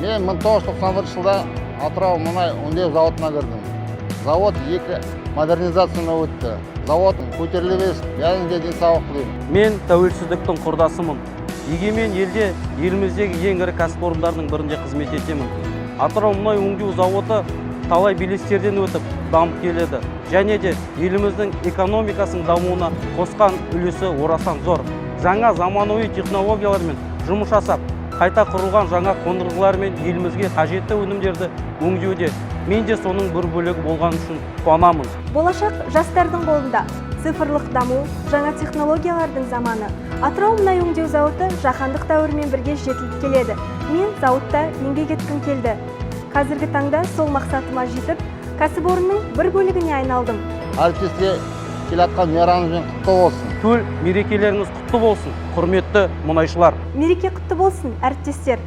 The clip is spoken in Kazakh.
Мен 1991 жылда Атырау мұнай өңдеу зауытына кірдім. Завод 2 модернизацияны өтті. Завод көтеріле берсін, бәріңізге денсаулық тілеймін. Мен тәуелсіздіктің құрдасымын. Егемен елде еліміздегі ең ірі кәсіпорындардың бірінде қызмет етемін. Атырау мұнай өңдеу зауыты талай белестерден өтіп дамып келеді. Және де еліміздің экономикасының дамуына қосқан үлесі орасан зор. Жаңа заманауи технологиялармен жұмыс жасап, қайта құрылған жаңа қондырғылармен елімізге қажетті өнімдерді өңдеуде. Мен де соның бір бөлігі болған үшін қуанамын. Болашақ жастардың қолында. Цифрлық даму, жаңа технологиялардың заманы. Атырау мұнай өңдеу зауыты жаһандық дәуірмен бірге жетіліп келеді. Мен зауытта еңбек еткім келді. Қазіргі таңда сол мақсатыма жетіп, кәсіпорынның бір бөлігіне айналдым. Әріптестерге келатқан мейрамыңызбен құтты болсын. Төл мерекелеріңіз құтты болсын, құрметті мұнайшылар. Мереке құтты болсын, әріптестер.